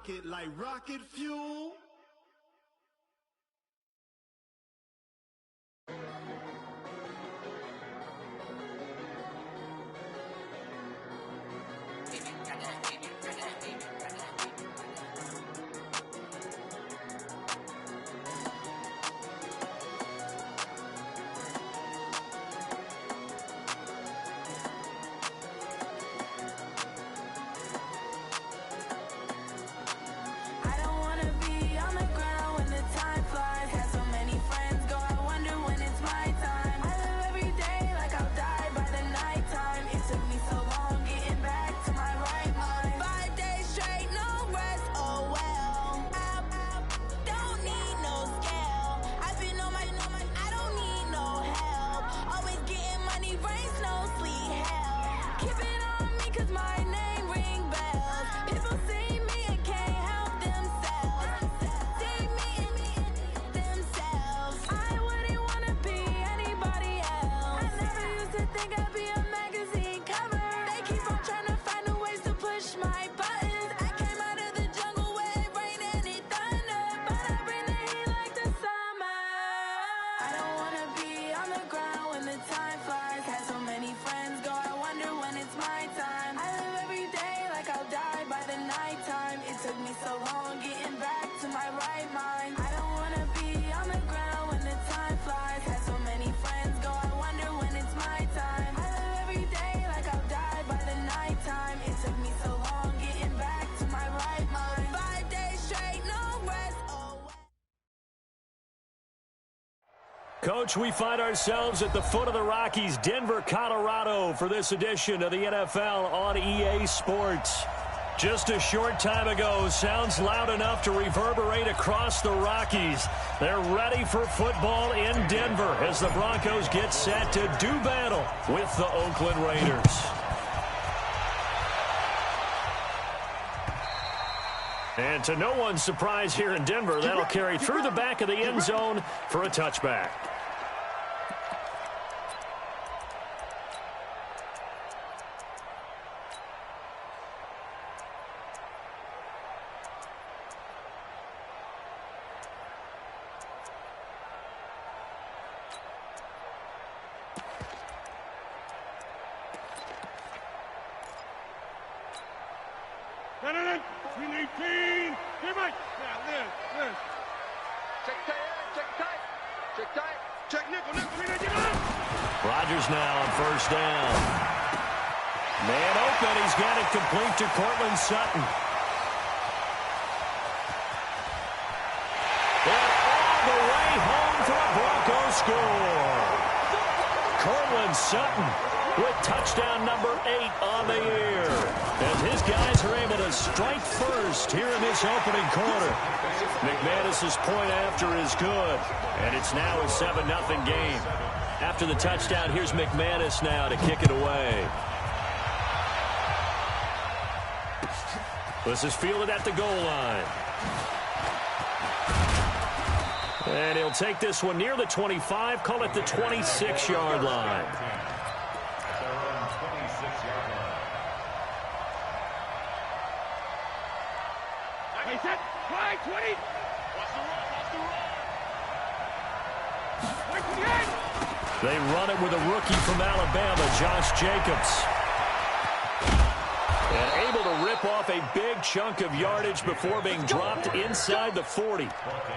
rocket like rocket fuel. Coach, we find ourselves at the foot of the Rockies, Denver, Colorado, for this edition of the NFL on EA Sports. Just a short time ago, sounds loud enough to reverberate across the Rockies. They're ready for football in Denver as the Broncos get set to do battle with the Oakland Raiders. And to no one's surprise here in Denver, that'll carry through the back of the end zone for a touchback. Rodgers now on first down. Man open. He's got it complete to Courtland Sutton. And all the way home for a Broncos score. Courtland Sutton with touchdown number 8 on the year. As his guys are able to strike first here in this opening quarter. McManus's point after is good. And it's now a 7-0 game. After the touchdown, here's McManus now to kick it away. This is fielded at the goal line. And he'll take this one near the 25, call it the 26-yard line. Set, 20. They run it with a rookie from Alabama, Josh Jacobs. And able to rip off a big chunk of yardage before being dropped inside the 40.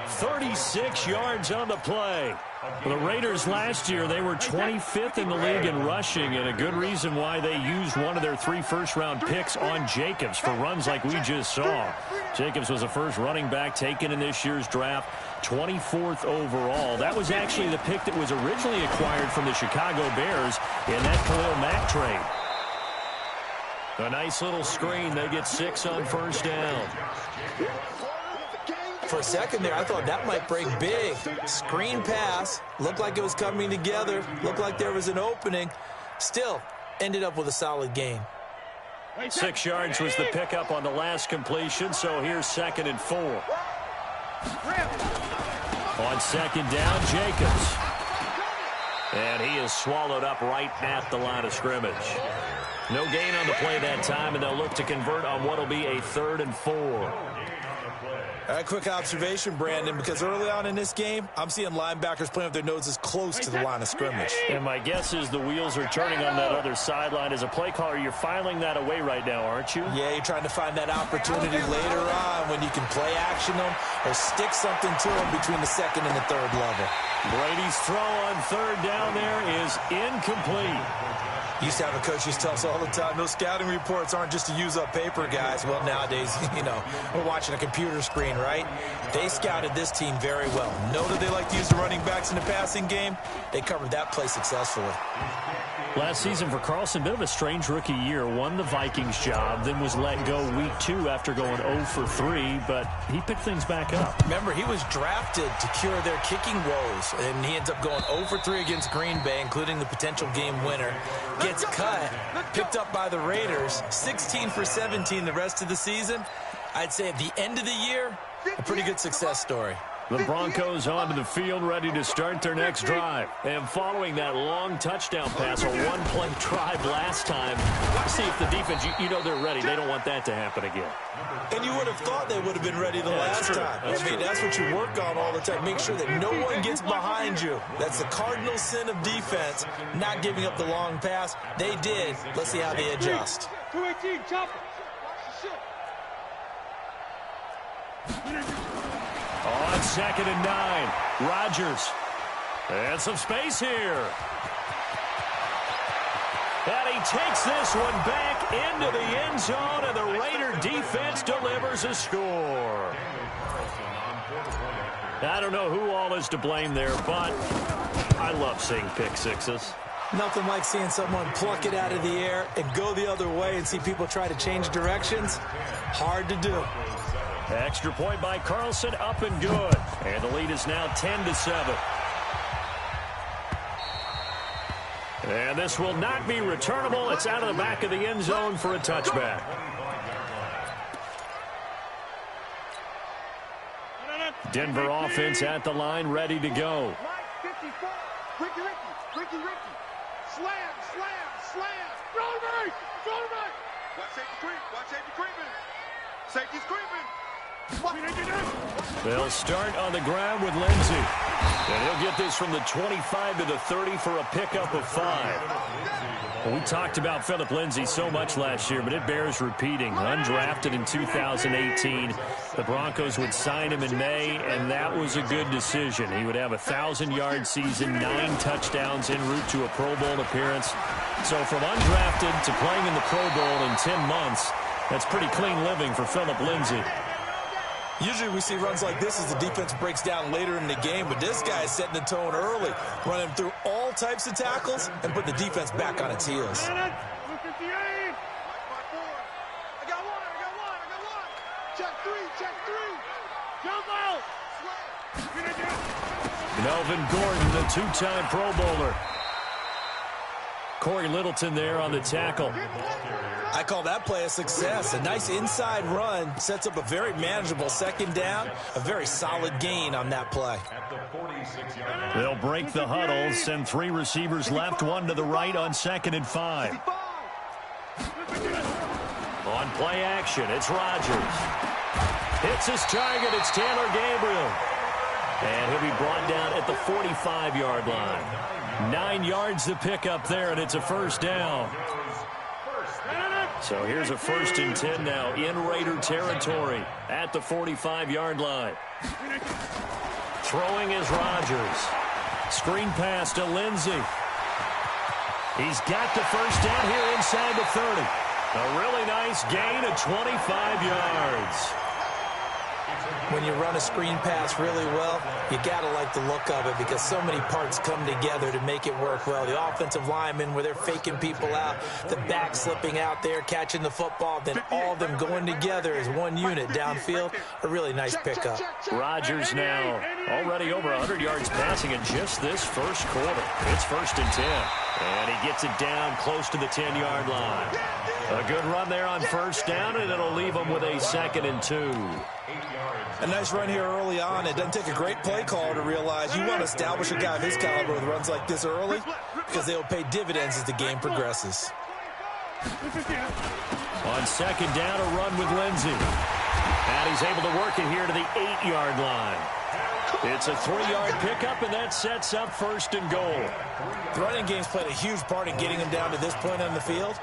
36 yards on the play. For the Raiders last year, they were 25th in the league in rushing, and a good reason why they used one of their 3 first-round picks on Jacobs for runs like we just saw. Jacobs was the first running back taken in this year's draft, 24th overall. That was actually the pick that was originally acquired from the Chicago Bears in that Khalil Mack trade. A nice little screen. They get 6 on first down. For a second there, I thought that might break big. Screen pass. Looked like it was coming together. Looked like there was an opening. Still, ended up with a solid gain. 6 yards was the pickup on the last completion, so here's 2nd and 4. On 2nd down, Jacobs. And he is swallowed up right at the line of scrimmage. No gain on the play that time, and they'll look to convert on what will be a 3rd and 4. Quick observation, Brandon, because early on in this game, I'm seeing linebackers playing with their noses close to the line of scrimmage. And my guess is the wheels are turning on that other sideline. As a play caller, you're filing that away right now, aren't you? Yeah, you're trying to find that opportunity later on when you can play action them or stick something to them between the second and the third level. Brady's throw on third down there is incomplete. Used to have a coach used to tell us all the time, those scouting reports aren't just to use up paper, guys. Well, nowadays, we're watching a computer screen, right? They scouted this team very well. Know that they like to use the running backs in the passing game. They covered that play successfully. Last season for Carlson, bit of a strange rookie year. Won the Vikings job, then was let go week 2 after going 0 for 3, but he picked things back up. Remember, he was drafted to cure their kicking woes, and he ends up going 0 for 3 against Green Bay, including the potential game winner. Gets cut, picked up by the Raiders, 16 for 17 the rest of the season. I'd say at the end of the year, a pretty good success story. The Broncos onto the field, ready to start their next drive. And following that long touchdown pass, a one-play drive last time, see if the defense, they're ready. They don't want that to happen again. And you would have thought they would have been ready the last time. That's what you work on all the time. Make sure that no one gets behind you. That's the cardinal sin of defense, not giving up the long pass. They did. Let's see how they adjust. 218, chopper. On 2nd and 9, Rodgers. And some space here. And he takes this one back into the end zone, and the Raider defense delivers a score. I don't know who all is to blame there, but I love seeing pick sixes. Nothing like seeing someone pluck it out of the air and go the other way and see people try to change directions. Hard to do. Extra point by Carlson, up and good. And the lead is now 10-7. And this will not be returnable. It's out of the back of the end zone for a touchback. Denver offense at the line, ready to go. Ricky. Slam. Throw to me. Watch safety creeping. Safety's creeping. They'll start on the ground with Lindsey. And he'll get this from the 25 to the 30 for a pickup of 5. Well, we talked about Phillip Lindsay so much last year, but it bears repeating. Undrafted in 2018. The Broncos would sign him in May, and that was a good decision. He would have a 1,000-yard season, 9 touchdowns en route to a Pro Bowl appearance. So from undrafted to playing in the Pro Bowl in 10 months, that's pretty clean living for Phillip Lindsay. Usually we see runs like this as the defense breaks down later in the game, but this guy is setting the tone early, running through all types of tackles and put the defense back on its heels. I got one. Check three. Jump out. Melvin Gordon, the 2-time Pro Bowler. Corey Littleton there on the tackle. I call that play a success. A nice inside run sets up a very manageable second down. A very solid gain on that play. They'll break the huddle, send 3 receivers left, 1 to the right on 2nd and 5. On play action, it's Rodgers. Hits his target, it's Taylor Gabriel. And he'll be brought down at the 45-yard line. 9 yards to pick up there, and it's a first down. So here's a 1st and 10 now in Raider territory at the 45-yard line. Throwing is Rodgers. Screen pass to Lindsey. He's got the first down here inside the 30. A really nice gain of 25 yards. When you run a screen pass really well, you got to like the look of it because so many parts come together to make it work well. The offensive linemen, where they're faking people out, the back slipping out there, catching the football, then all of them going together as one unit downfield. A really nice pickup. Rodgers now already over 100 yards passing in just this first quarter. It's 1st and 10. And he gets it down close to the 10-yard line. A good run there on first down, and it'll leave him with a 2nd and 2. A nice run here early on. It doesn't take a great play caller to realize you want to establish a guy of his caliber with runs like this early because they will pay dividends as the game progresses. On 2nd down, a run with Lindsey. And he's able to work it here to the 8-yard line. It's a 3-yard pickup, and that sets up 1st and goal. The running game's played a huge part in getting him down to this point on the field.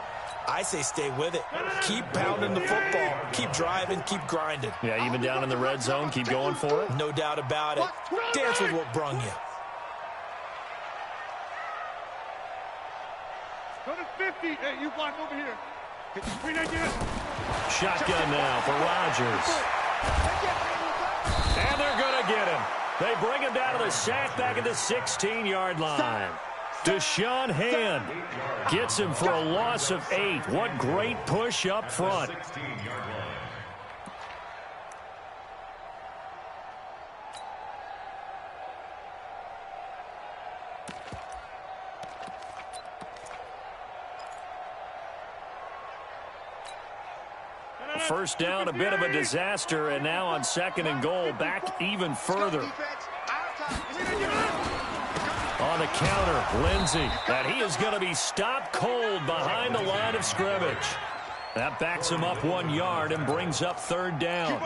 I say stay with it. Keep pounding the football. Keep driving. Keep grinding. Yeah, even down in the red zone, keep going for it. No doubt about it. Dance with what brung you. Go to 50. Hey, you block over here. Shotgun now for Rodgers. And they're going to get him. They bring him down to the sack back at the 16-yard line. Deshaun Hand gets him for a loss of 8. What great push up front. First down, a bit of a disaster, and now on 2nd and goal, back even further. On the counter, Lindsey, and he is going to be stopped cold behind the line of scrimmage. That backs him up 1 yard and brings up 3rd down.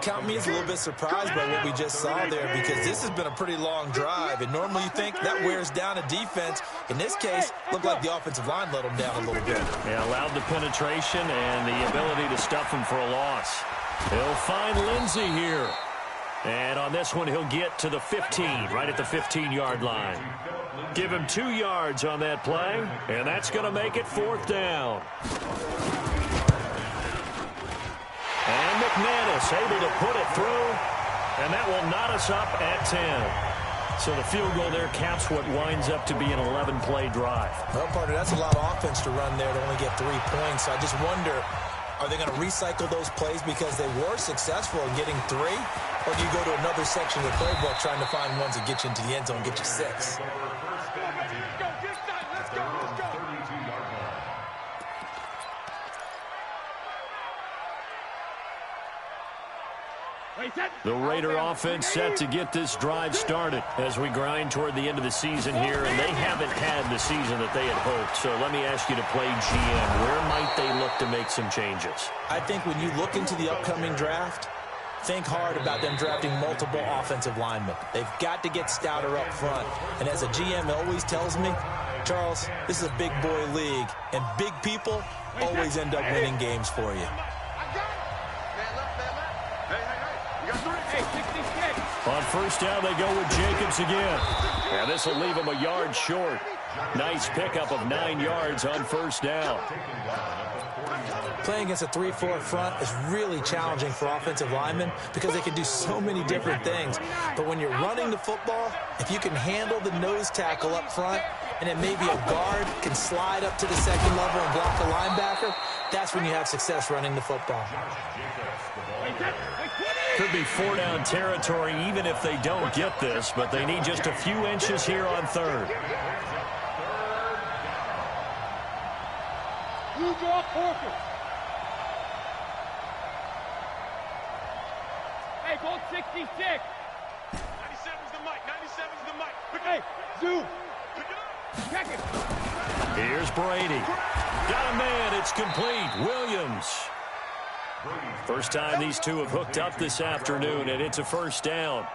Count me as a little bit surprised by what we just saw there, because this has been a pretty long drive, and normally you think that wears down a defense. In this case, looked like the offensive line let him down a little bit. Yeah, allowed the penetration and the ability to stuff him for a loss. He'll find Lindsey here. And on this one, he'll get to the 15, right at the 15-yard line. Give him 2 yards on that play, and that's going to make it 4th down. And McManus able to put it through, and that will knot us up at 10. So the field goal there caps what winds up to be an 11-play drive. Well, partner, that's a lot of offense to run there to only get 3 points. I just wonder, are they going to recycle those plays because they were successful in getting 3? Or do you go to another section of the playbook trying to find ones that get you into the end zone and get you 6? The Raider offense set to get this drive started as we grind toward the end of the season here, and they haven't had the season that they had hoped. So let me ask you to play GM. Where might they look to make some changes? I think when you look into the upcoming draft, think hard about them drafting multiple offensive linemen. They've got to get stouter up front. And as a GM always tells me, Charles, this is a big boy league, and big people always end up winning games for you. On 1st down, they go with Jacobs again. And this will leave him a yard short. Nice pickup of 9 yards on 1st down. Playing against a 3-4 front is really challenging for offensive linemen because they can do so many different things. But when you're running the football, if you can handle the nose tackle up front, and then maybe a guard can slide up to the 2nd level and block a linebacker, that's when you have success running the football. Could be 4-down territory even if they don't get this, but they need just a few inches here on 3rd. You drop Parker. Hey, goal 66. 97's the mic. 97's the mic. Hey, zoom. Check it. Here's Brady. Got a man. It's complete. Williams. First time these two have hooked up this afternoon, and it's a 1st down.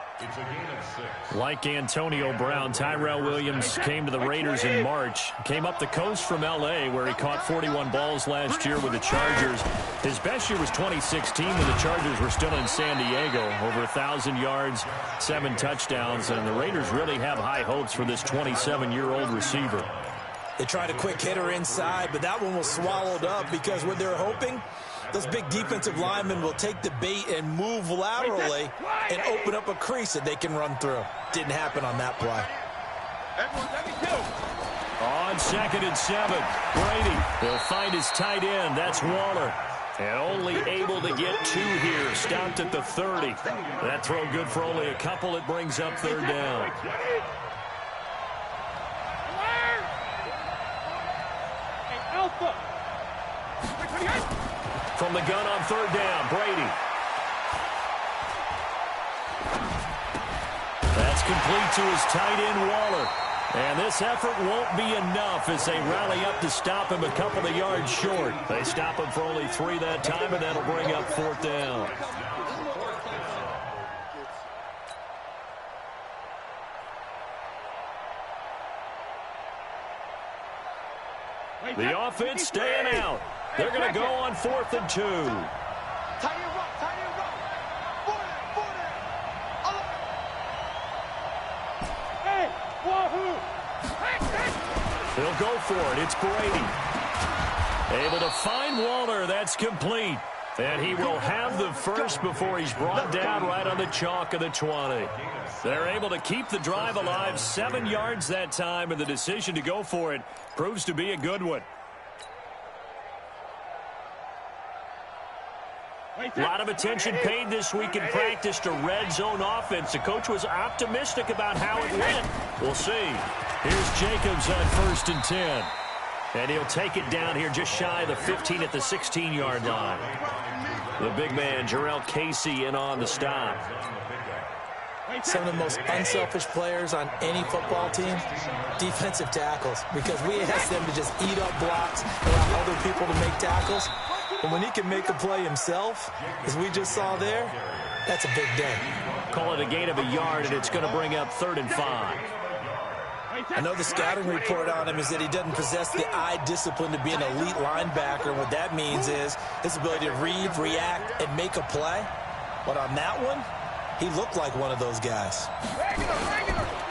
Like Antonio Brown, Tyrell Williams came to the Raiders in March. Came up the coast from L.A., where he caught 41 balls last year with the Chargers. His best year was 2016 when the Chargers were still in San Diego. Over 1,000 yards, 7 touchdowns, and the Raiders really have high hopes for this 27-year-old receiver. They tried a quick hitter inside, but that one was swallowed up because what they're hoping, those big defensive linemen will take the bait and move laterally and open up a crease that they can run through. Didn't happen on that play. On 2nd and 7, Brady will find his tight end. That's Waller. And only able to get 2 here. Stopped at the 30. That throw good for only a couple. It brings up 3rd down. From the gun on 3rd down, Brady. That's complete to his tight end, Waller. And this effort won't be enough as they rally up to stop him a couple of yards short. They stop him for only 3 that time, and that'll bring up 4th down. The offense staying out. They're going to go on 4th and 2. He'll go for it. It's Brady. Able to find Waller. That's complete. And he will have the first before he's brought down right on the chalk of the 20. They're able to keep the drive alive. 7 yards that time, and the decision to go for it proves to be a good one. A lot of attention paid this week in practice to red zone offense. The coach was optimistic about how it went. We'll see. Here's Jacobs on 1st and 10. And he'll take it down here just shy of the 15 at the 16-yard line. The big man, Jarrell Casey, in on the stop. Some of the most unselfish players on any football team, defensive tackles, because we ask them to just eat up blocks, allow other people to make tackles. And when he can make a play himself, as we just saw there, that's a big day. Call it a gain of a yard, and it's going to bring up 3rd and 5. I know the scouting report on him is that he doesn't possess the eye discipline to be an elite linebacker. What that means is his ability to read, react, and make a play. But on that one, he looked like one of those guys.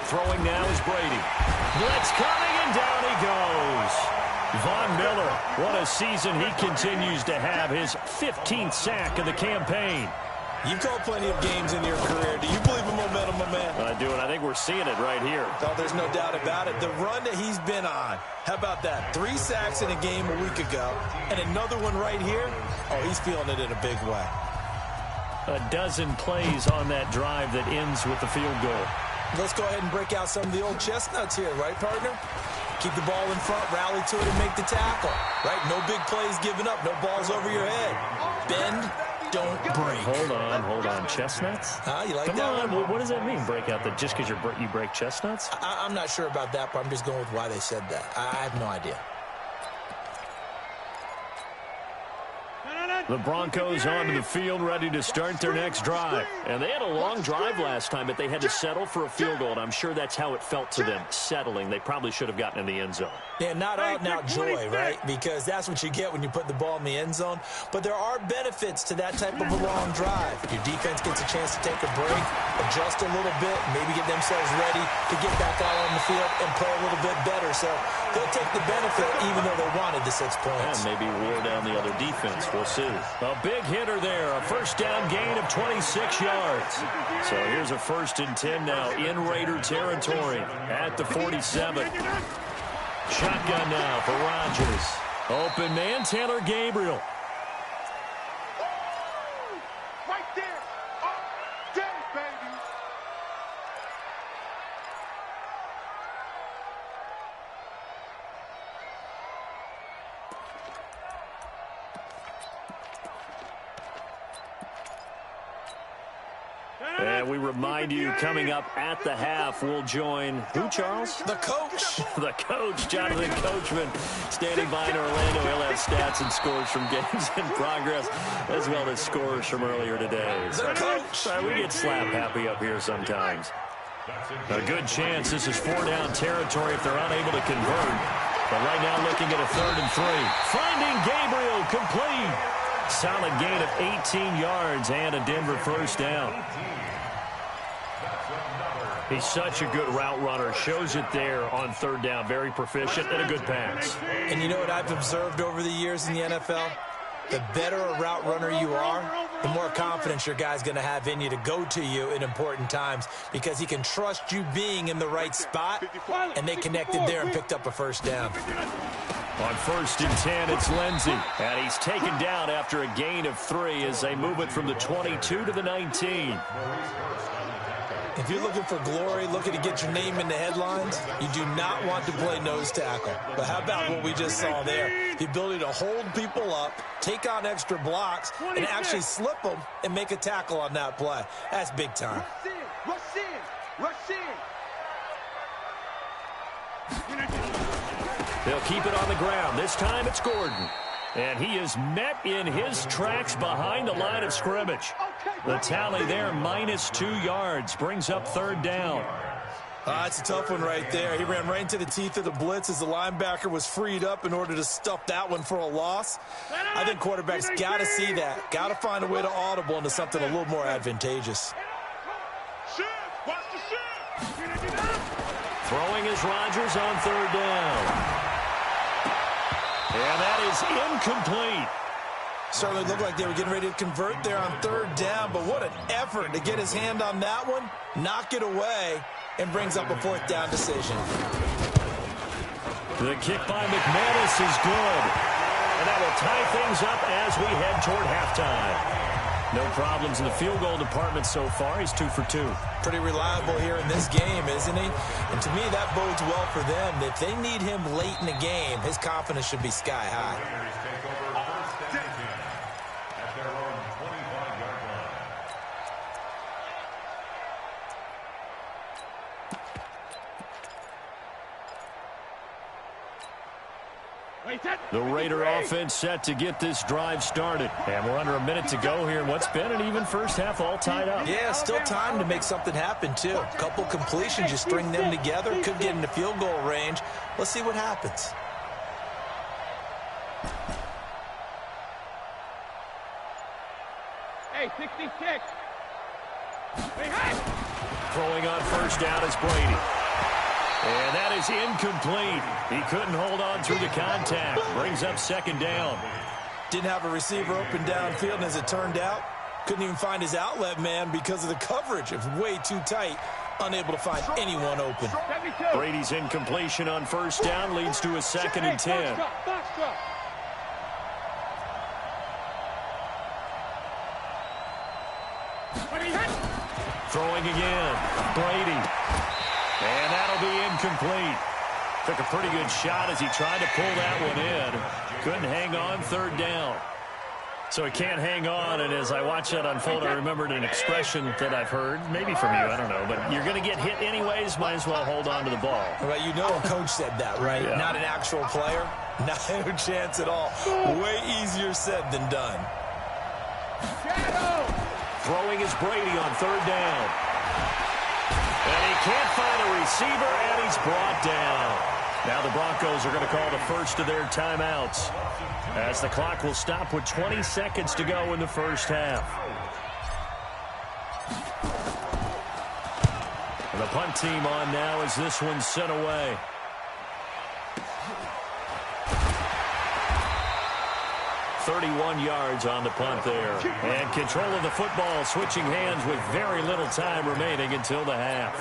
Throwing now is Brady. Blitz coming, and down he goes. Von Miller, what a season he continues to have. His 15th sack of the campaign. You've called plenty of games in your career. Do you believe in momentum, my man? I do, and I think we're seeing it right here. Oh, there's no doubt about it. The run that he's been on, how about that? 3 sacks in a game a week ago, and another one right here. Oh, he's feeling it in a big way. A dozen plays on that drive that ends with the field goal. Let's go ahead and break out some of the old chestnuts here, right, partner? Keep the ball in front, rally to it, and make the tackle, right? No big plays given up, no balls over your head. Bend, don't break. Hold on. Chestnuts? You like Come that on. one? What does that mean, break out? Just because you break chestnuts? I'm not sure about that, but I'm just going with why they said that. I have no idea. The Broncos onto the field, ready to start their next drive. And they had a long drive last time, but they had to settle for a field goal, and I'm sure that's how it felt to them, settling. They probably should have gotten in the end zone. Yeah, not out-and-out joy, right? Because that's what you get when you put the ball in the end zone. But there are benefits to that type of a long drive. Your defense gets a chance to take a break, adjust a little bit, maybe get themselves ready to get back out on the field and play a little bit better. So they'll take the benefit even though they wanted the 6 points. And maybe wear down the other defense. We'll see. A big hitter there. A first down gain of 26 yards. So here's a 1st and 10 now in Raider territory at the 47. Shotgun now for Rodgers. Open man, Taylor Gabriel. Right there. All day, baby. And we remind you, coming up at the half, we'll join who, Charles? The coach. The coach, Jonathan Coachman, standing by in Orlando. He'll have stats and scores from games in progress, as well as scores from earlier today. The coach. We get slap happy up here sometimes. A good chance this is 4-down territory if they're unable to convert. But right now looking at a 3rd and 3. Finding Gabriel complete. Solid gain of 18 yards and a Denver first down. He's such a good route runner. Shows it there on 3rd down. Very proficient and a good pass. And you know what I've observed over the years in the NFL? The better a route runner you are, the more confidence your guy's going to have in you to go to you in important times because he can trust you being in the right spot, and they connected there and picked up a first down. On 1st and 10, it's Lindsey. And he's taken down after a gain of 3 as they move it from the 22 to the 19. If you're looking for glory, looking to get your name in the headlines, you do not want to play nose tackle. But how about what we just saw there? The ability to hold people up, take on extra blocks, and actually slip them and make a tackle on that play. That's big time. Rush in. Rush in. Rush in. They'll keep it on the ground. This time it's Gordon. And he is met in his tracks behind the line of scrimmage. The tally there, -2 yards, brings up 3rd down. It's a tough one right there. He ran right into the teeth of the blitz as the linebacker was freed up in order to stuff that one for a loss. I think quarterbacks got to see that. Got to find a way to audible into something a little more advantageous. Throwing is Rodgers on 3rd down. And that is incomplete. Certainly looked like they were getting ready to convert there on 3rd down, but what an effort to get his hand on that one, knock it away, and brings up a 4th down decision. The kick by McManus is good. And that will tie things up as we head toward halftime. No problems in the field goal department so far. He's 2 for 2. Pretty reliable here in this game, isn't he? And to me, that bodes well for them. If they need him late in the game, his confidence should be sky high. The Raider offense set to get this drive started. And we're under a minute to go here in what's been an even first half, all tied up. Yeah, still time to make something happen, too. A couple completions, you string them together, could get into field goal range. Let's see what happens. Hey, 66. Throwing on 1st down is Brady. And that is incomplete. He couldn't hold on through the contact. Brings up 2nd down. Didn't have a receiver open downfield, and as it turned out, couldn't even find his outlet man because of the coverage. It was way too tight, unable to find anyone open. Brady's incompletion on 1st down leads to a 2nd and 10. Throwing again. Brady. And that'll be incomplete. Took a pretty good shot as he tried to pull that one in. Couldn't hang on 3rd down. So he can't hang on, and as I watch that unfold, I remembered an expression that I've heard, maybe from you, I don't know, but you're going to get hit anyways, might as well hold on to the ball. Well, you know a coach said that, right? Yeah. Not an actual player. Not a chance at all. Way easier said than done. Throwing is Brady on 3rd down. And he can't find a receiver, and he's brought down. Now the Broncos are going to call the first of their timeouts, as the clock will stop with 20 seconds to go in the first half. The punt team on now as this one's sent away. .31 yards on the punt there. And control of the football, switching hands with very little time remaining until the half.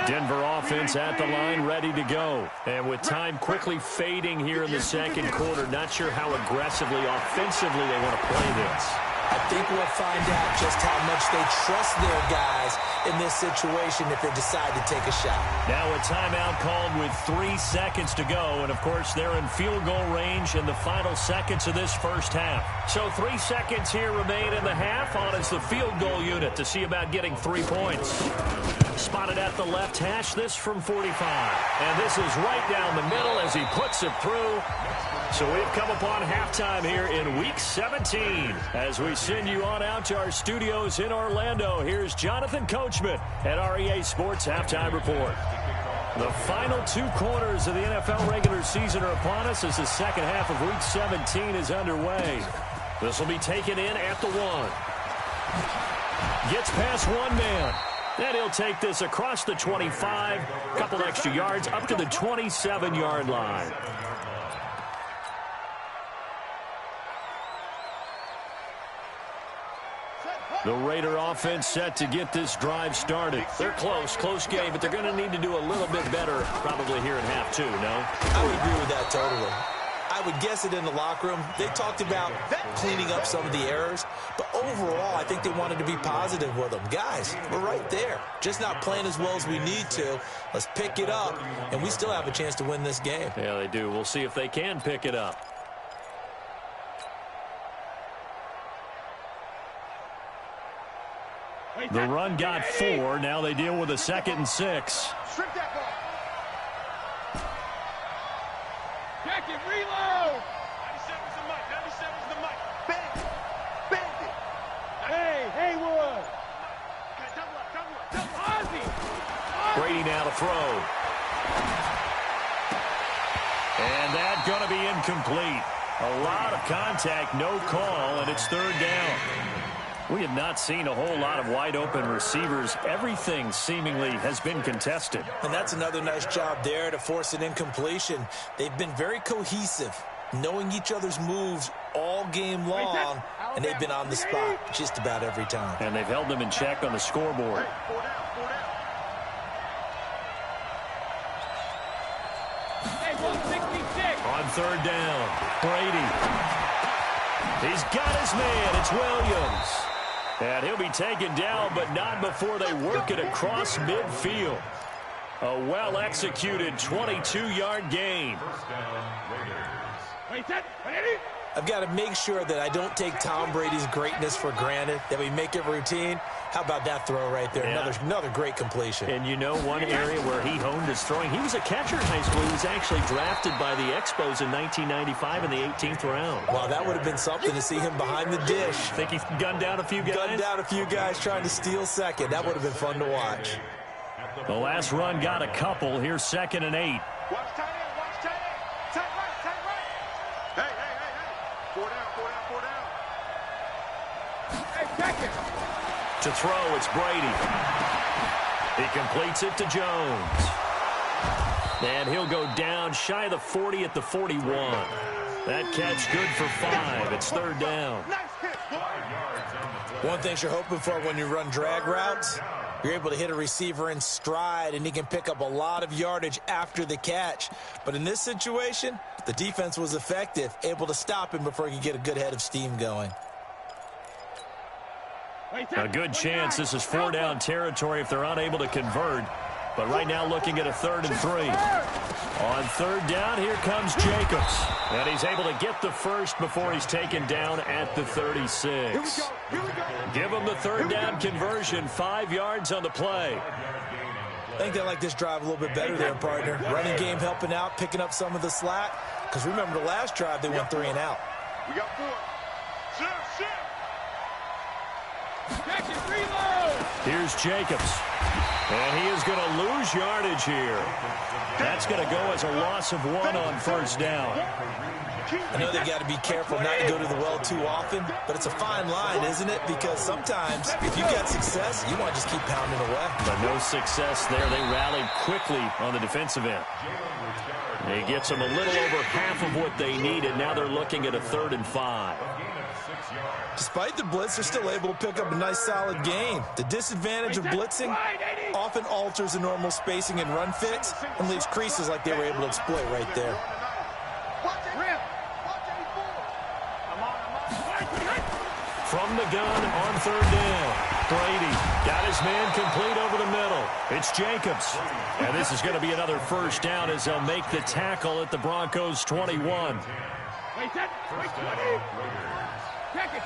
Denver offense at the line, ready to go. And with time quickly fading here in the 2nd quarter, not sure how aggressively, offensively they want to play this. I think we'll find out just how much they trust their guys in this situation if they decide to take a shot. Now a timeout called with 3 seconds to go. And, of course, they're in field goal range in the final seconds of this first half. So 3 seconds here remain in the half. On is the field goal unit to see about getting 3 points. Spotted at the left hash, this from 45. And this is right down the middle as he puts it through. So we've come upon halftime here in Week 17. As we send you on out to our studios in Orlando, here's Jonathan Coachman at REA Sports Halftime Report. The final 2 quarters of the NFL regular season are upon us as the second half of Week 17 is underway. This will be taken in at the 1. Gets past one man. Then he'll take this across the 25, couple extra yards up to the 27-yard line. The Raider offense set to get this drive started. They're close game, but they're going to need to do a little bit better probably here in half 2, no? I would agree with that totally. I would guess it in the locker room. They talked about cleaning up some of the errors, but overall, I think they wanted to be positive with them. Guys, we're right there. Just not playing as well as we need to. Let's pick it up, and we still have a chance to win this game. Yeah, they do. We'll see if they can pick it up. The run got 4. Now they deal with a 2nd and 6. Check it, reload. 97's the mic. 97's the mic. Bend it. Bend it. Hey, Haywood. Okay, double up, double up, double up. Ozzy. Brady now to throw. And that's going to be incomplete. A lot of contact, no call, and it's third down. We have not seen a whole lot of wide-open receivers. Everything seemingly has been contested. And that's another nice job there to force an incompletion. They've been very cohesive, knowing each other's moves all game long, and they've been on the spot just about every time. And they've held them in check on the scoreboard. Hey, 4 down, 4 down. Hey, 166. On third down, Brady. He's got his man. It's Williams. And he'll be taken down, but not before they work it across midfield. A well-executed 22-yard gain. Wait, set, ready? I've got to make sure that I don't take Tom Brady's greatness for granted, that we make it routine. How about that throw right there? Yeah. Another great completion. And you know one area where he honed his throwing? He was a catcher in high school. He was actually drafted by the Expos in 1995 in the 18th round. Wow, that would have been something to see him behind the dish. Think he gunned down a few guys? Gunned down a few guys trying to steal second. That would have been fun to watch. The last run got a couple. Here's 2nd and 8. Watch tight end, watch tight end. Tight right, tight right. Hey, hey, hey, hey. 4 down, 4 down, 4 down. Hey, check it. To throw, it's Brady. He completes it to Jones. And he'll go down shy of the 40 at the 41. That catch good for 5. It's third down. Nice hit, boy. One thing you're hoping for when you run drag routes, you're able to hit a receiver in stride, and he can pick up a lot of yardage after the catch. But in this situation, the defense was effective, able to stop him before he could get a good head of steam going. A good chance this is 4-down territory if they're unable to convert. But right now looking at a 3rd and 3. On third down, here comes Jacobs. And he's able to get the first before he's taken down at the 36. Here we go. Give him the 3rd down conversion, 5 yards on the play. I think they like this drive a little bit better there, partner. Running game helping out, picking up some of the slack. Because remember, the last drive, they went 3 and out. We got 4. Shift, shift. Check it, reload. Here's Jacobs. And he is going to lose yardage here. That's going to go as a loss of 1 on first down. I know they've got to be careful not to go to the well too often, but it's a fine line, isn't it? Because sometimes, if you got success, you want to just keep pounding away. But no success there. They rallied quickly on the defensive end. He gets them a little over half of what they needed. Now they're looking at a 3rd and 5. Despite the blitz, they're still able to pick up a nice solid gain. The disadvantage of blitzing often alters the normal spacing and run fits and leaves creases like they were able to exploit right there. From the gun on 3rd down. Brady got his man complete over the middle. It's Jacobs. And this is going to be another first down as they'll make the tackle at the Broncos 21. Wait, set, wait, 20. Check it.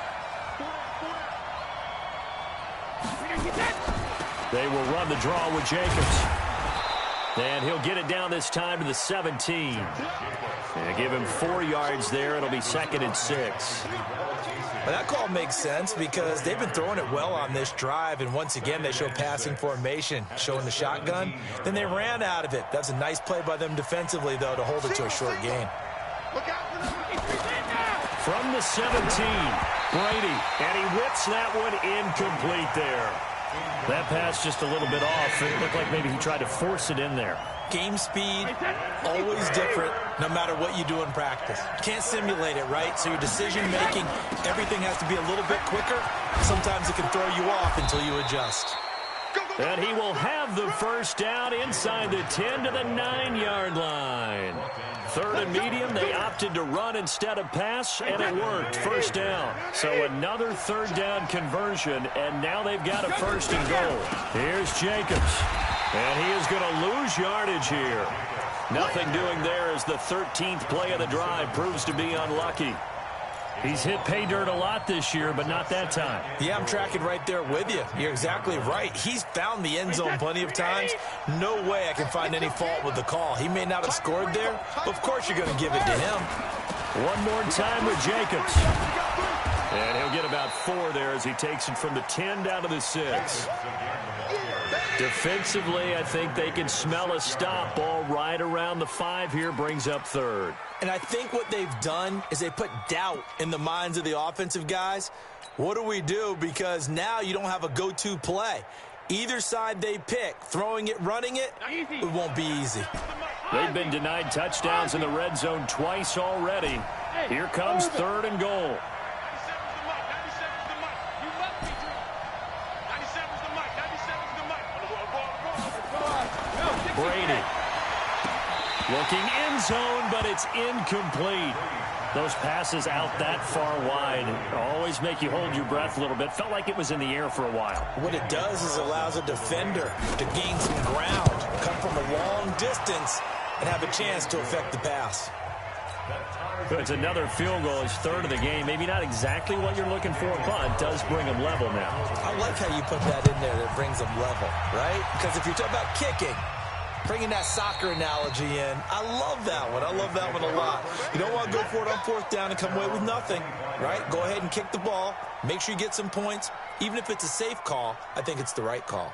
They will run the draw with Jacobs. And he'll get it down this time to the 17. And give him 4 yards there. It'll be 2nd and 6. Well, that call makes sense because they've been throwing it well on this drive, and once again they show passing formation, showing the shotgun. Then they ran out of it. That's a nice play by them defensively, though, to hold it to a short gain. Look out for the From the 17, Brady, and he whips that one incomplete there. That pass just a little bit off. It looked like maybe he tried to force it in there. Game speed, always different, no matter what you do in practice. You can't simulate it, right? So your decision-making, everything has to be a little bit quicker. Sometimes it can throw you off until you adjust. And he will have the first down inside the 10 to the 9-yard line. 3rd and medium, they opted to run instead of pass, and it worked. First down. So another 3rd down conversion, and now they've got a 1st and goal. Here's Jacobs. And he is going to lose yardage here. Nothing doing there as the 13th play of the drive proves to be unlucky. He's hit pay dirt a lot this year, but not that time. Yeah, I'm tracking right there with you. You're exactly right. He's found the end zone plenty of times. No way I can find any fault with the call. He may not have scored there, but of course you're going to give it to him. One more time with Jacobs. And he'll get about 4 there as he takes it from the 10 down to the 6. Defensively, I think they can smell a stop. Ball right around the 5 here, brings up 3rd. And I think what they've done is they put doubt in the minds of the offensive guys. What do we do? Because now you don't have a go-to play. Either side they pick, throwing it, running it, it won't be easy. They've been denied touchdowns in the red zone twice already. Here comes 3rd and goal. Brady looking end zone, but it's incomplete. Those passes out that far wide always make you hold your breath a little bit. Felt like it was in the air for a while. What it does is allows a defender to gain some ground, come from a long distance, and have a chance to affect the pass. It's another field goal. It's 3rd of the game. Maybe not exactly what you're looking for, but does bring them level now. I like how you put that in there that brings them level, right? Because if you're talking about kicking, bringing that soccer analogy in, I love that one. I love that one a lot. You don't want to go for it on 4th down and come away with nothing, right? Go ahead and kick the ball. Make sure you get some points. Even if it's a safe call, I think it's the right call.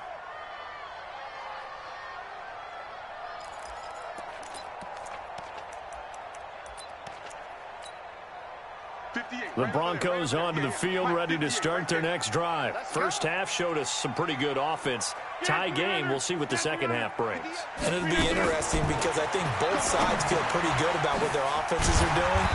The Broncos onto the field, ready to start their next drive. First half showed us some pretty good offense. Tie game, we'll see what the second half brings. And it'll be interesting because I think both sides feel pretty good about what their offenses are doing.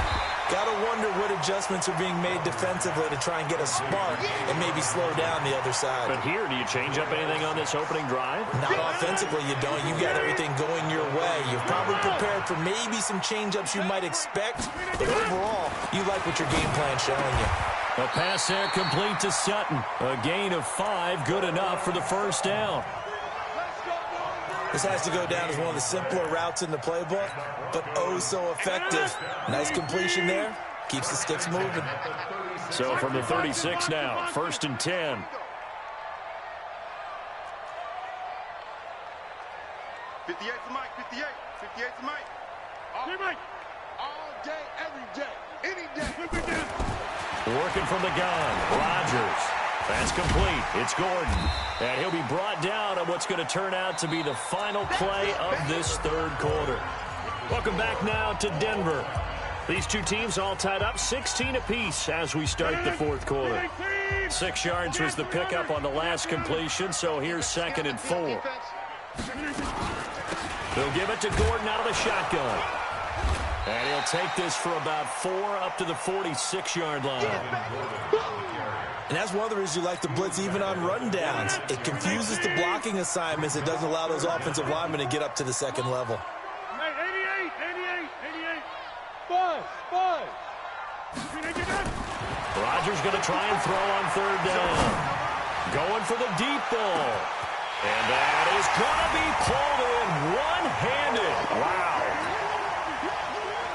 Got to wonder what adjustments are being made defensively to try and get a spark and maybe slow down the other side. But here, do you change up anything on this opening drive? Not offensively, you don't. You got everything going your way. You're probably prepared for maybe some change-ups you might expect, but overall, you like what your game plan's showing you. A pass there complete to Sutton. A gain of 5, good enough for the first down. This has to go down as one of the simpler routes in the playbook, but oh so effective. Nice completion there. Keeps the sticks moving. So from the 36 now, 1st and 10. For Mike, 58 for Mike. All day, every day, any day. Working from the gun, Rodgers. That's complete. It's Gordon. And he'll be brought down on what's going to turn out to be the final play of this 3rd quarter. Welcome back now to Denver. These two teams all tied up 16 apiece as we start the 4th quarter. 6 yards was the pickup on the last completion, so here's 2nd and 4. They'll give it to Gordon out of the shotgun. And he'll take this for about 4 up to the 46-yard line. And that's one of the reasons you like to blitz even on rundowns. It confuses the blocking assignments. It doesn't allow those offensive linemen to get up to the 2nd level. 88. 5. Rodgers going to try and throw on 3rd down. Going for the deep ball. And that is going to be pulled in one-handed. Wow.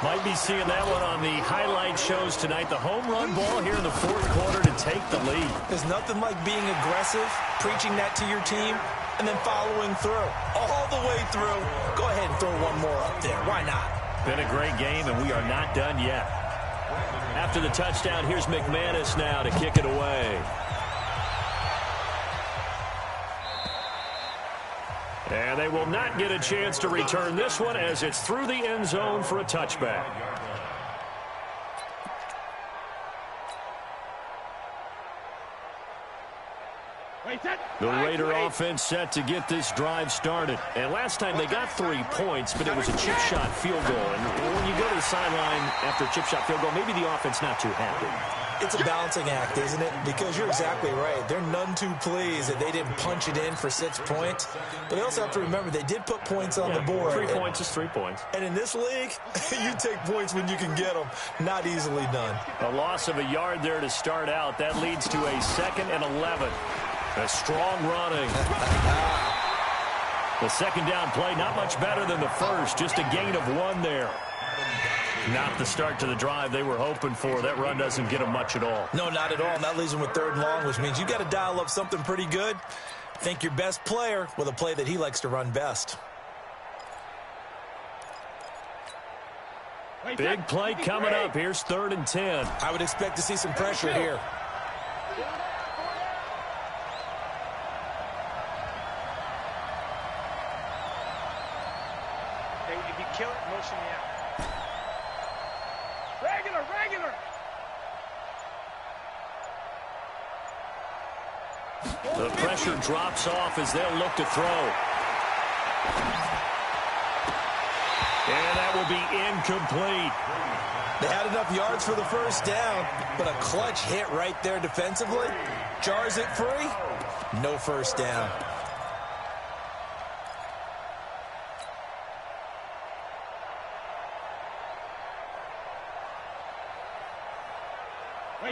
Might be seeing that one on the highlight shows tonight. The home run ball here in the 4th quarter to take the lead. There's nothing like being aggressive, preaching that to your team, and then following through. All the way through. Go ahead and throw one more up there. Why not? Been a great game, and we are not done yet. After the touchdown, here's McManus now to kick it away. And they will not get a chance to return this one as it's through the end zone for a touchback. The Raider offense set to get this drive started. And last time they got 3 points, but it was a chip shot field goal. And when you go to the sideline after a chip shot field goal, maybe the offense not too happy. It's a balancing act, isn't it? Because you're exactly right. They're none too pleased that they didn't punch it in for 6 points. But they also have to remember they did put points on the board. 3 points is 3 points. And in this league, you take points when you can get them. Not easily done. A loss of a yard there to start out. That leads to a 2nd and 11. A strong running. The 2nd down play, not much better than the first. Just a gain of 1 there. Not the start to the drive they were hoping for. That run doesn't get them much at all. No, not at all. And that leaves them with 3rd and long, which means you got to dial up something pretty good. Think your best player with a play that he likes to run best. Big play coming up. Here's 3rd and 10. I would expect to see some pressure here. Hey, if you kill it, motion me out. Regular. The pressure drops off as they'll look to throw. And that will be incomplete. They had enough yards for the 1st down, but a clutch hit right there defensively. Jars it free. No 1st down.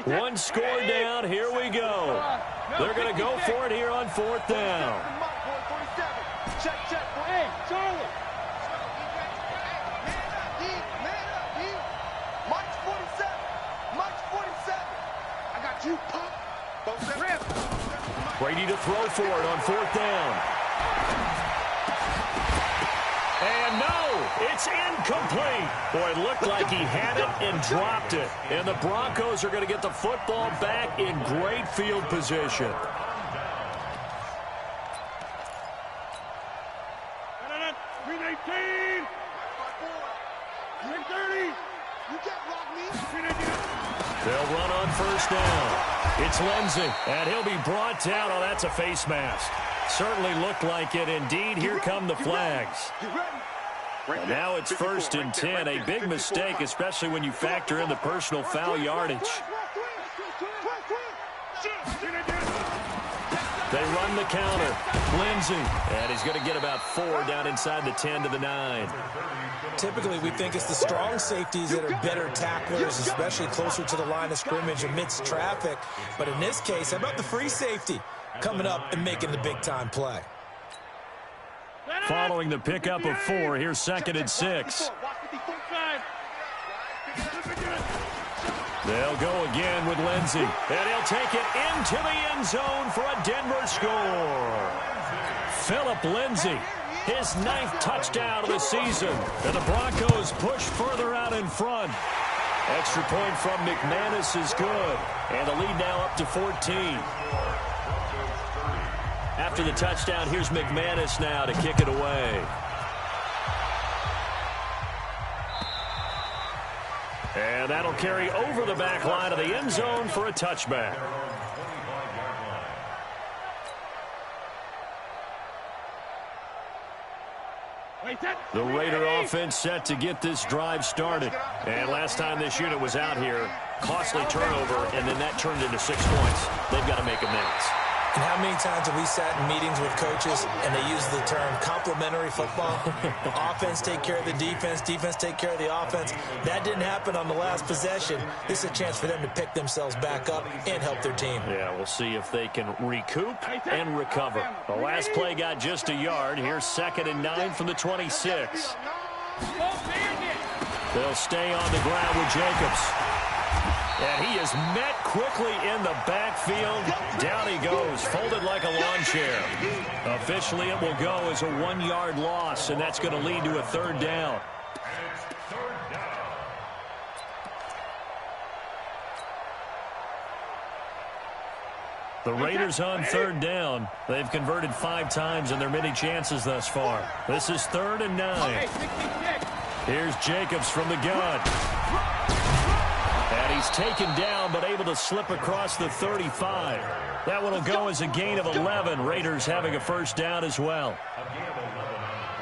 One score down. Here we go. They're going to go for it here on 4th down. Check. Hey, Charlie. Mike's 47. I got you, punk. Brady to throw for it on 4th down. And no, it's incomplete. Boy, it looked like he had it and dropped it. And the Broncos are going to get the football back in great field position. They'll run on 1st down. It's Lindsey, and he'll be brought down. Oh, that's a face mask. Certainly looked like it. Indeed, here come the flags. And now it's 1st and 10. A big mistake, especially when you factor in the personal foul yardage. They run the counter. Lindsey, and he's going to get about 4 down inside the 10 to the 9. Typically, we think it's the strong safeties that are better tacklers, especially closer to the line of scrimmage amidst traffic. But in this case, how about the free safety coming up and making the big-time play? Following the pickup of 4, here's 2nd and 6. They'll go again with Lindsey, and he'll take it into the end zone for a Denver score. Philip Lindsey, his 9th touchdown of the season, and the Broncos push further out in front. Extra point from McManus is good, and the lead now up to 14. After the touchdown, here's McManus now to kick it away. And that'll carry over the back line of the end zone for a touchback. The Raider offense set to get this drive started. And last time this unit was out here, costly turnover, and then that turned into 6 points. They've got to make amends. And how many times have we sat in meetings with coaches and they use the term complementary football? Offense take care of the defense, defense take care of the offense. That didn't happen on the last possession. This is a chance for them to pick themselves back up and help their team. Yeah, we'll see if they can recoup and recover. The last play got just a yard. Here's 2nd and 9 from the 26. They'll stay on the ground with Jacobs. And he is met quickly in the backfield. Down he goes, folded like a lawn chair. Officially, it will go as a 1-yard loss, and that's going to lead to a 3rd down. The Raiders on 3rd down. They've converted 5 times in their many chances thus far. This is 3rd and 9. Here's Jacobs from the gun. And he's taken down, but able to slip across the 35. That one will go as a gain of 11. Raiders having a 1st down as well.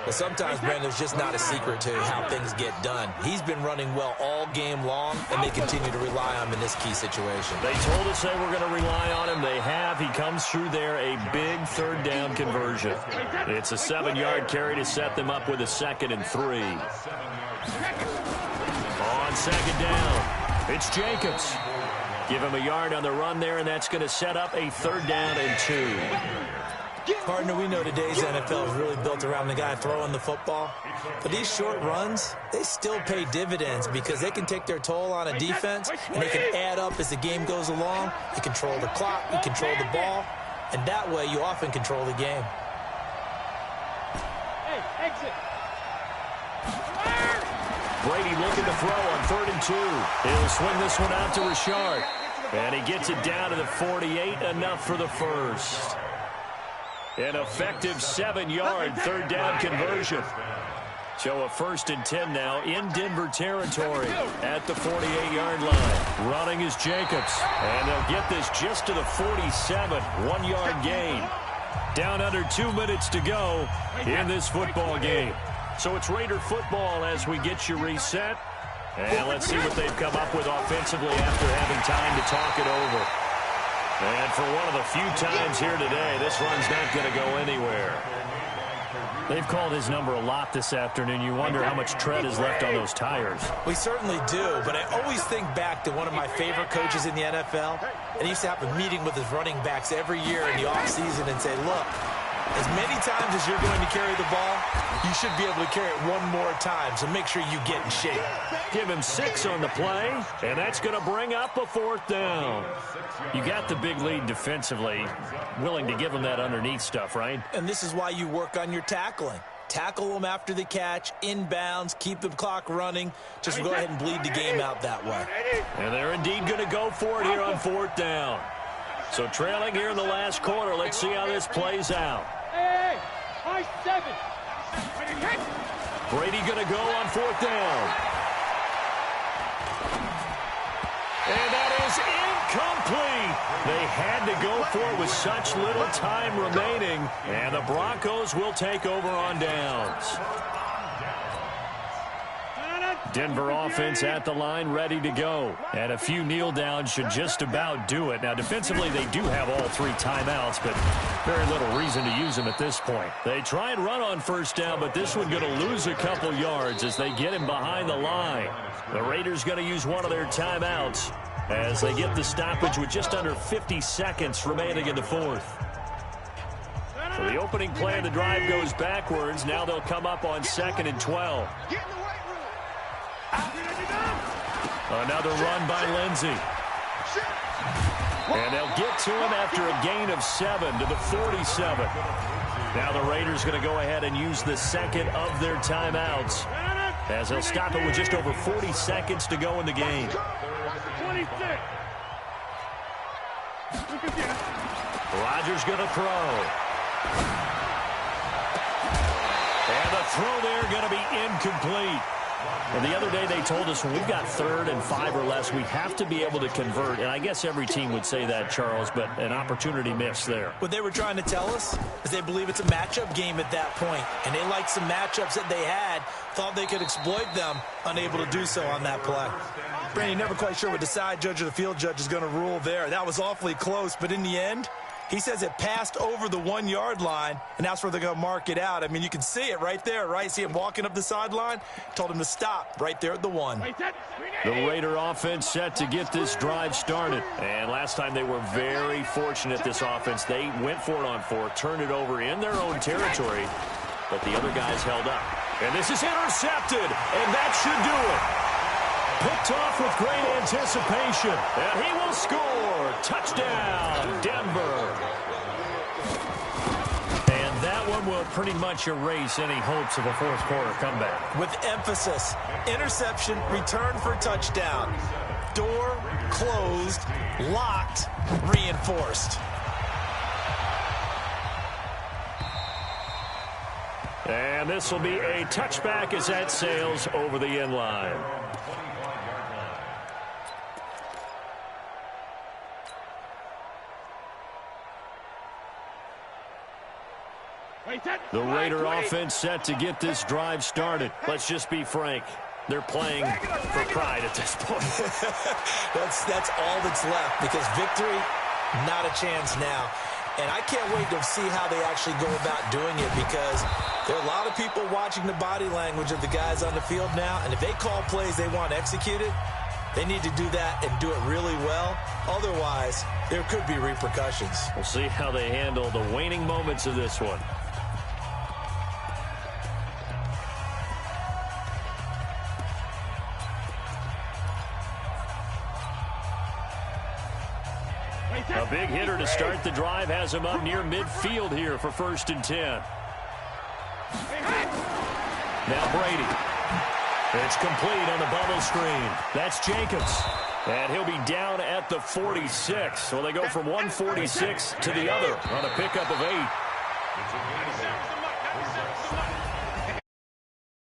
But sometimes, Brandon, there's just not a secret to how things get done. He's been running well all game long, and they continue to rely on him in this key situation. They told us they were going to rely on him. They have. He comes through there, a big 3rd down conversion. It's a 7-yard carry to set them up with a 2nd and 3. On 2nd down. It's Jacobs. Give him a yard on the run there, and that's going to set up a 3rd down and 2. Partner, we know today's NFL is really built around the guy throwing the football. But these short runs, they still pay dividends because they can take their toll on a defense, and they can add up as the game goes along. You control the clock, you control the ball, and that way you often control the game. Hey, exit. Brady looking to throw on 3rd and 2. He'll swing this one out to Richard. And he gets it down to the 48, enough for the first. An effective 7-yard 3rd down conversion. So a 1st and 10 now in Denver territory at the 48-yard line. Running is Jacobs. And they'll get this just to the 47, 1-yard gain. Down under 2 minutes to go in this football game. So it's Raider football as we get you reset. And let's see what they've come up with offensively after having time to talk it over. And for one of the few times here today, this run's not going to go anywhere. They've called his number a lot this afternoon. You wonder how much tread is left on those tires. We certainly do, but I always think back to one of my favorite coaches in the NFL. And he used to have a meeting with his running backs every year in the offseason and say, look, as many times as you're going to carry the ball, you should be able to carry it one more time, so make sure you get in shape. Give him 6 on the play, and that's going to bring up a 4th down. You got the big lead defensively, willing to give him that underneath stuff, right? And this is why you work on your tackling. Tackle them after the catch, inbounds, keep the clock running. Just go ahead and bleed the game out that way. And they're indeed going to go for it here on 4th down. So trailing here in the last quarter, let's see how this plays out. Hey, high 7. Brady going to go on 4th down. And that is incomplete. They had to go for it with such little time remaining. And the Broncos will take over on downs. Denver offense at the line, ready to go. And a few kneel downs should just about do it. Now, defensively, they do have all 3 timeouts, but very little reason to use them at this point. They try and run on 1st down, but this one going to lose a couple yards as they get him behind the line. The Raiders going to use one of their timeouts as they get the stoppage with just under 50 seconds remaining in the 4th. So the opening play of the drive goes backwards. Now they'll come up on 2nd and 12. Another run by Lindsey. And they'll get to him after a gain of 7 to the 47. Now the Raiders going to go ahead and use the 2nd of their timeouts as they'll stop it with just over 40 seconds to go in the game. 26. Rodgers going to throw. And the throw there going to be incomplete. And the other day they told us when we've got 3rd and 5 or less, we have to be able to convert. And I guess every team would say that, Charles, but an opportunity missed there. What they were trying to tell us is they believe it's a matchup game at that point. And they liked some matchups that they had, thought they could exploit them, unable to do so on that play. Brandon, never quite sure what the side judge or the field judge is going to rule there. That was awfully close, but in the end, he says it passed over the 1-yard line, and that's where they're going to mark it out. I mean, you can see it right there, right? See him walking up the sideline? Told him to stop right there at the 1. The Raider offense set to get this drive started. And last time they were very fortunate, this offense. They went for it on 4th, turned it over in their own territory, but the other guys held up. And this is intercepted, and that should do it. Picked off with great anticipation, and he will score. Touchdown, Denver. And that one will pretty much erase any hopes of a 4th quarter comeback. With emphasis, interception, return for touchdown. Door closed, locked, reinforced. And this will be a touchback as that sails over the end line. The Raider offense set to get this drive started. Let's just be frank. They're playing for pride at this point. That's all that's left, because victory, not a chance now. And I can't wait to see how they actually go about doing it, because there are a lot of people watching the body language of the guys on the field now, and if they call plays they want executed, They need to do that and do it really well. Otherwise, there could be repercussions. We'll see how they handle the waning moments of this one. A big hitter to start the drive has him up near midfield here for 1st and 10. Now Brady. It's complete on the bubble screen. That's Jacobs. And he'll be down at the 46. So they go from 146 to the other on a pickup of 8. 97's the mic. 97's the mic.